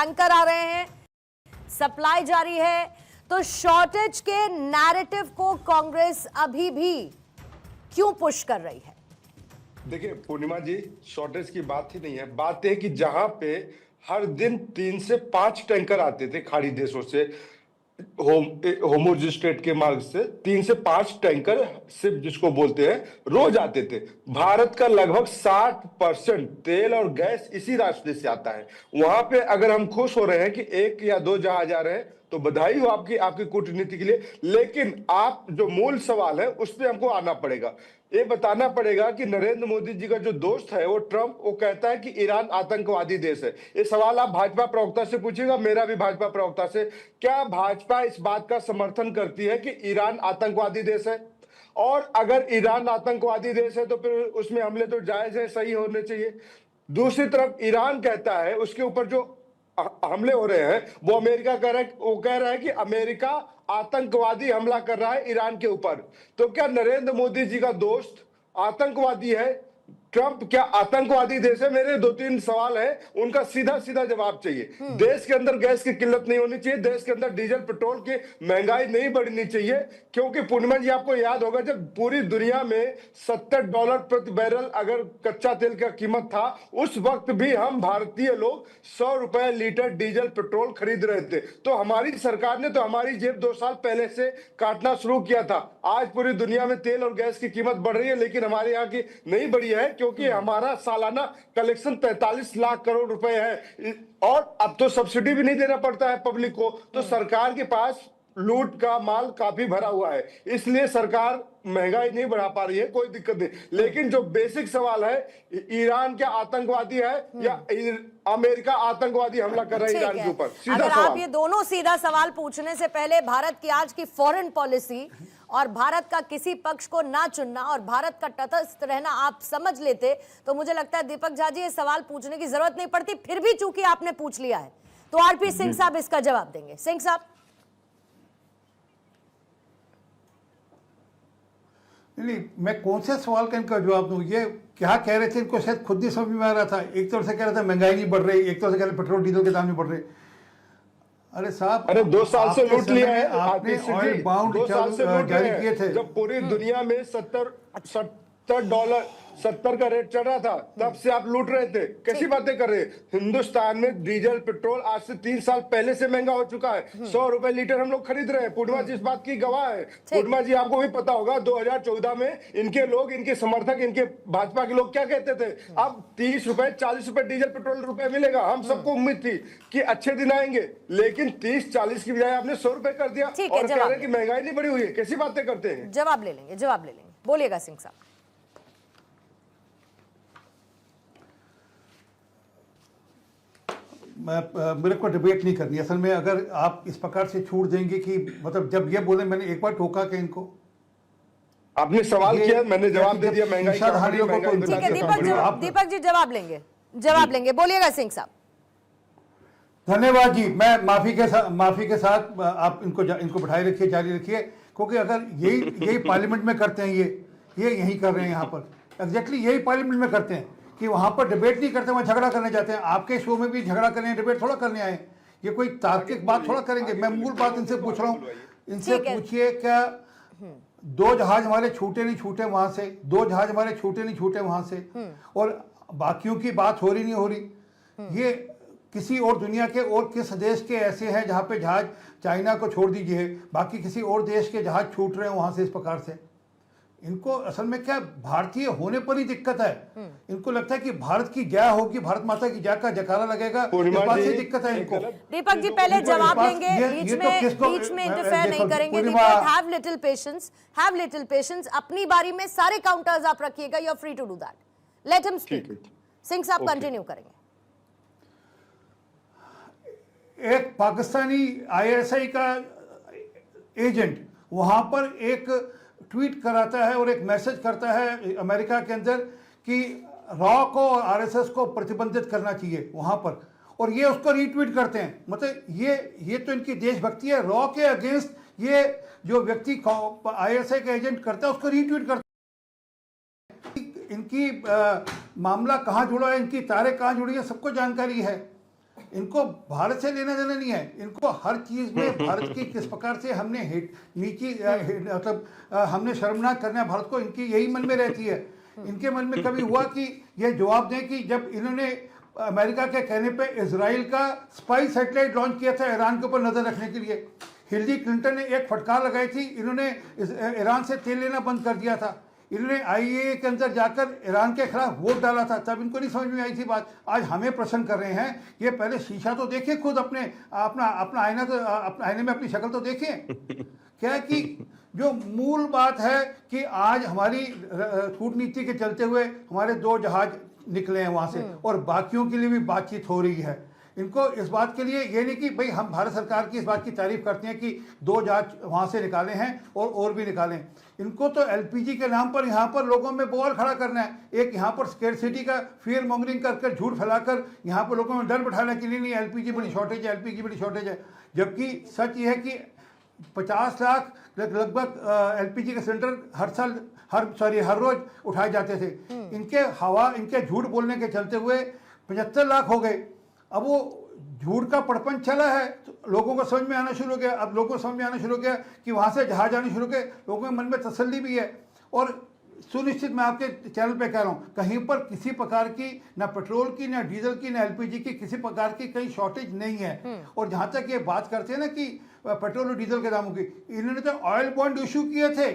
Tanker आ रहे हैं, supply जारी है, तो शॉर्टेज के नैरेटिव को कांग्रेस अभी भी क्यों पुश कर रही है? देखिए पूर्णिमा जी, शॉर्टेज की बात ही नहीं है। बात है कि जहां पे हर दिन 3 से 5 टैंकर आते थे खाड़ी देशों से, होमोज स्टेट के मार्ग से 3 से 5 टैंकर सिर्फ जिसको बोलते हैं रोज आते थे। भारत का लगभग 60% तेल और गैस इसी रास्ते से आता है। वहां पे अगर हम खुश हो रहे हैं कि 1 या 2 जहाज आ रहे हैं तो बधाई हो आपकी कूटनीति के लिए, लेकिन आप जो मूल सवाल है उस पर हमको आना पड़ेगा। ये बताना पड़ेगा कि नरेंद्र मोदी जी का जो दोस्त है वो ट्रंप, वो कहता है कि ईरान आतंकवादी देश है। ये सवाल आप भाजपा प्रवक्ता से पूछिएगा, मेरा भी भाजपा प्रवक्ता से, क्या भाजपा इस बात का समर्थन करती है कि ईरान आतंकवादी देश है? और अगर ईरान आतंकवादी देश है तो फिर उसमें हमले तो जायज है, सही होने चाहिए। दूसरी तरफ ईरान कहता है उसके ऊपर जो हमले हो रहे हैं वो अमेरिका कह रहा है कि अमेरिका आतंकवादी हमला कर रहा है ईरान के ऊपर। तो क्या नरेंद्र मोदी जी का दोस्त आतंकवादी है? ट्रंप क्या आतंकवादी देश है? मेरे 2-3 सवाल है, उनका सीधा सीधा जवाब चाहिए। देश के अंदर गैस की किल्लत नहीं होनी चाहिए, देश के अंदर डीजल पेट्रोल की महंगाई नहीं बढ़नी चाहिए, क्योंकि पूर्णिमा जी आपको याद होगा जब पूरी दुनिया में $70 प्रति बैरल अगर कच्चा तेल का कीमत था, उस वक्त भी हम भारतीय लोग ₹100 लीटर डीजल पेट्रोल खरीद रहे थे। तो हमारी सरकार ने तो हमारी जेब 2 साल पहले से काटना शुरू किया था। आज पूरी दुनिया में तेल और गैस की कीमत बढ़ रही है, लेकिन हमारे यहाँ की नहीं बढ़ी है, क्योंकि हमारा सालाना कलेक्शन 45 लाख करोड़ रुपए है और अब तो सब्सिडी भी नहीं देना पड़ता है पब्लिक को। तो सरकार के पास लूट का माल काफी भरा हुआ है, इसलिए सरकार महंगाई नहीं बढ़ा पा रही है, कोई दिक्कत नहीं। लेकिन जो बेसिक सवाल है, ईरान क्या आतंकवादी है या अमेरिका आतंकवादी हमला कर रहा है ईरान के ऊपर? सीधा अगर सवाल। आप ये दोनों सीधा सवाल पूछने से पहले भारत की आज की फॉरेन पॉलिसी और भारत का किसी पक्ष को ना चुनना और भारत का तटस्थ रहना आप समझ लेते तो मुझे लगता है दीपक झा जी ये सवाल पूछने की जरूरत नहीं पड़ती। फिर भी चूंकि आपने पूछ लिया है तो आरपी सिंह साहब इसका जवाब देंगे। सिंह साहब। नहीं, मैं कौन से सवाल का इनका जवाब दूं? ये क्या कह रहे थे इनको शायद खुद नहीं समझ में आ रहा था। एक तरफ से कह रहा था महंगाई नहीं बढ़ रही, एक तरफ से कह रहे पेट्रोल डीजल के दाम नहीं बढ़ रहे। अरे साहब, अरे 2 साल से लूट लिया है आपने ऑयल बाउंड 2 साल से लूट जारी किए थे। जब पूरी दुनिया में $70 का रेट चल रहा था, तब से आप लूट रहे थे। कैसी बातें कर रहे हैं? हिंदुस्तान में डीजल पेट्रोल आज से 3 साल पहले से महंगा हो चुका है। ₹100 लीटर हम लोग खरीद रहे हैं। पूर्णिमा जी इस बात की गवाह है। पूर्णिमा जी आपको भी पता होगा 2014 में इनके लोग, इनके समर्थक, इनके भाजपा के लोग क्या कहते थे? अब ₹30 ₹40 डीजल पेट्रोल रुपए मिलेगा। हम सबको उम्मीद थी कि अच्छे दिन आएंगे, लेकिन 30-40 की बजाय आपने ₹100 कर दिया और कह रहे हैं कि महंगाई नहीं बढ़ी हुई है। कैसी बातें करते हैं? जवाब ले लेंगे, बोलिएगा सिंह साहब। मेरे को डिबेट नहीं करनी असल में। अगर आप इस प्रकार से छूट देंगे कि मतलब जब ये बोले, मैंने एक बार टोका कि इनको आपने सवाल किया, मैंने जवाब दे दिया। महंगाई ठीक है दीपक जी जवाब लेंगे, बोलिएगा सिंह साहब। धन्यवाद जी। मैं माफी के साथ आप इनको बैठाए रखिए, जारी रखिए, क्योंकि अगर यही पार्लियामेंट में करते हैं, ये यही कर रहे हैं यहाँ पर, एग्जैक्टली यही पार्लियामेंट में करते हैं कि वहां पर डिबेट नहीं करते, वहां झगड़ा करने जाते हैं। आपके शो में भी झगड़ा करने, डिबेट थोड़ा करने आए। ये कोई तार्किक बात थोड़ा करेंगे। मैं मूल बात इनसे पूछ रहा हूँ, इनसे पूछिए क्या 2 जहाज हमारे छूटे नहीं छूटे वहां से, 2 जहाज हमारे छूटे नहीं छूटे वहां से, और बाकियों की बात हो रही नहीं हो रही। ये किसी और दुनिया के और किस देश के ऐसे हैं जहां पे जहाज, चाइना को छोड़ दीजिए, बाकी किसी और देश के जहाज छूट रहे हैं वहां से इस प्रकार से? इनको असल में क्या भारतीय होने पर ही दिक्कत है? इनको लगता है कि भारत की जय होगी, भारत माता की जय का जयकारा लगेगा, इस बात से दिक्कत है इनको। दीपक जी पहले जवाब लेंगे, बीच में इंटरफेयर नहीं करेंगे। Deepak, have little patience. अपनी बारी में सारे काउंटर्स आप रखिएगा, you are free to do that. Let him speak. Singh साहब कंटिन्यू करेंगे। एक पाकिस्तानी ISI का एजेंट वहां पर एक ट्वीट कराता है और एक मैसेज करता है अमेरिका के अंदर कि रॉ को और RSS को प्रतिबंधित करना चाहिए वहां पर, और ये उसको रीट्वीट करते हैं। मतलब ये तो इनकी देशभक्ति है। रॉ के अगेंस्ट ये जो व्यक्ति ISI का एजेंट करता है उसको रीट्वीट करता है। इनकी मामला कहाँ जुड़ा है, इनकी तारें कहाँ जुड़ी है, सबको जानकारी है। इनको भारत से लेना देना नहीं है। इनको हर चीज में भारत की किस प्रकार से हमने मतलब हमने शर्मनाक करना है भारत को, इनकी यही मन में रहती है। इनके मन में कभी हुआ कि ये जवाब दें कि जब इन्होंने अमेरिका के कहने पे इजराइल का स्पाई सैटेलाइट लॉन्च किया था ईरान के ऊपर नजर रखने के लिए, हिलरी क्लिंटन ने एक फटकार लगाई थी, इन्होंने ईरान से तेल लेना बंद कर दिया था, इन्होंने आईएए के अंदर जाकर ईरान के खिलाफ वोट डाला था, तब इनको नहीं समझ में आई थी बात। आज हमें प्रश्न कर रहे हैं, ये पहले शीशा तो देखिए खुद अपना आईना, तो अपने आईने में अपनी शक्ल तो देखिए। क्या है कि जो मूल बात है कि आज हमारी कूटनीति के चलते हुए हमारे 2 जहाज निकले हैं वहां से, और बाकियों के लिए भी बातचीत हो रही है। इनको इस बात के लिए ये नहीं कि भाई हम भारत सरकार की इस बात की तारीफ करते हैं कि 2 जहाज वहां से निकाले हैं और भी निकालें। इनको तो एलपीजी के नाम पर यहाँ पर लोगों में बवाल खड़ा करना है, एक यहाँ पर स्केर्सिटी का फियर मॉन्गरिंग कर झूठ फैलाकर यहाँ पर लोगों में डर बैठाने के लिए नहीं एलपीजी बड़ी शॉर्टेज है, एलपीजी बड़ी शॉर्टेज है। जबकि सच ये है कि 50 लाख लगभग एलपीजी के सिलेंडर हर रोज उठाए जाते थे। इनके झूठ बोलने के चलते हुए 75 लाख हो गए। अब वो झूठ का पड़पन चला है तो लोगों को समझ में आना शुरू हो गया। अब लोगों को समझ में आना शुरू हो गया कि वहां से जहाज आने शुरू हो गए, लोगों के मन में तसल्ली भी है। और सुनिश्चित मैं आपके चैनल पे कह रहा हूँ, कहीं पर किसी प्रकार की ना पेट्रोल की, ना डीजल की, ना एलपीजी की किसी प्रकार की कहीं शॉर्टेज नहीं है। और जहां तक ये बात करते हैं ना कि पेट्रोल और डीजल के दामों की, इन्होंने तो ऑयल बॉन्ड इशू किए थे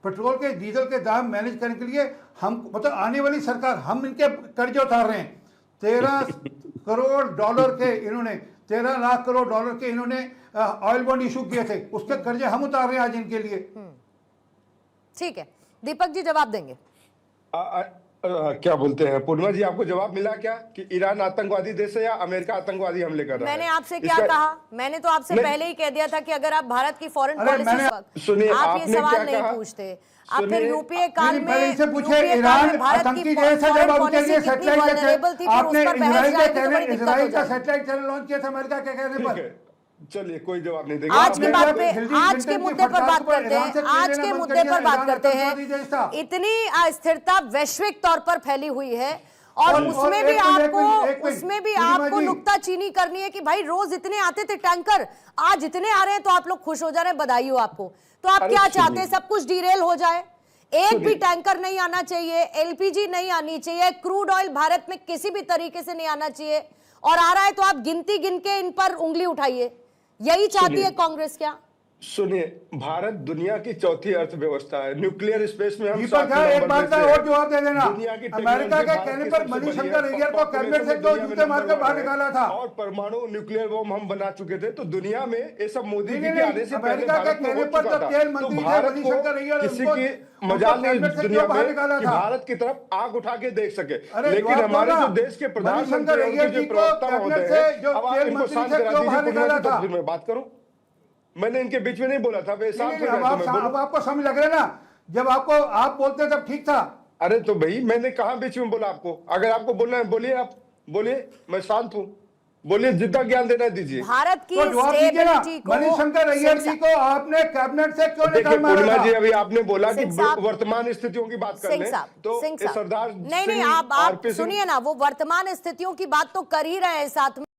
पेट्रोल के डीजल के दाम मैनेज करने के लिए। हम मतलब आने वाली सरकार, हम इनके कर्जे उतार रहे हैं। 13 करोड़ डॉलर के इन्होंने 13 लाख करोड़ डॉलर के इन्होंने ऑयल बॉन्ड इशू किए थे, उसके कर्जे हम उतार रहे हैं आज इनके लिए। ठीक है, दीपक जी जवाब देंगे। क्या बोलते हैं पूर्णिमा जी, आपको जवाब मिला क्या कि ईरान आतंकवादी देश है या अमेरिका आतंकवादी हमले कर रहा है? मैंने आपसे क्या कहा? मैंने तो आपसे पहले ही कह दिया था कि अगर आप भारत की फॉरेन पॉलिसी सुनिए, आप ये सवाल नहीं पूछते, आप फिर यूपीए काल में ईरान आतंकी देश है, जब उनके लिए सैटेलाइट आपने इजराइल का सैटेलाइट चैनल लॉन्च किया था अमेरिका के कहने पर। चलिए कोई जवाब नहीं देगा। आज की बात पे, आज के मुद्दे पर बात करते हैं, आज के मुद्दे पर बात करते हैं। इतनी अस्थिरता वैश्विक तौर पर फैली हुई है और उसमें भी आपको नुक्ताचीनी करनी है कि भाई रोज इतने आते थे टैंकर, आज इतने आ रहे हैं तो आप लोग खुश हो जा रहे हैं, बधाई हो आपको। तो आप क्या चाहते हैं, सब कुछ डिरेल हो जाए? एक भी टैंकर नहीं आना चाहिए, एलपीजी नहीं आनी चाहिए, क्रूड ऑयल भारत में किसी भी तरीके से नहीं आना चाहिए, और आ रहा है तो आप गिनती गिन के इन पर उंगली उठाइए। यही चाहती है कांग्रेस क्या? सुनिए, भारत दुनिया की 4थी अर्थव्यवस्था है, न्यूक्लियर स्पेस में हम एक बात का और जवाब दे देना। अमेरिका के कहने पर मणिशंकर अय्यर को कैबिनेट से 2 जूते मारकर बाहर निकाला था, और परमाणु न्यूक्लियर बम हम बना चुके थे। तो दुनिया में ये सब मोदी जी के आने से पहले अमेरिका के कहने पर जब तेल मंत्री थे मणिशंकर अय्यर, किसी की मजाल नहीं दुनिया में कि भारत की तरफ आग उठा के देख सके। लेकिन हमारे जो देश के प्रधानमंत्री और जो प्रवक्ता महोदय हैं, अब आप इनको शांत करा दीजिए, तो फिर मैं बात करूं। मैंने इनके बीच में नहीं बोला था। अब आपको समझ लग रहा है ना, जब आप बोलते तब ठीक था। अरे तो भाई मैंने कहा बीच में बोला आपको? अगर आपको बोलना है बोलिए, आप बोलिए, मैं शांत हूँ, बोलिए, जितना ज्ञान देना दीजिए। भारत की स्टेबिलिटी को मणिशंकर अय्यर जी को आपने कैबिनेट से क्यों निकाल मारा? पूर्णिमा जी, अभी आपने बोला कि वर्तमान स्थितियों की बात कर लें, तो सरदार नहीं, आप सुनिए ना, वो वर्तमान स्थितियों की बात तो कर ही रहे हैं साथ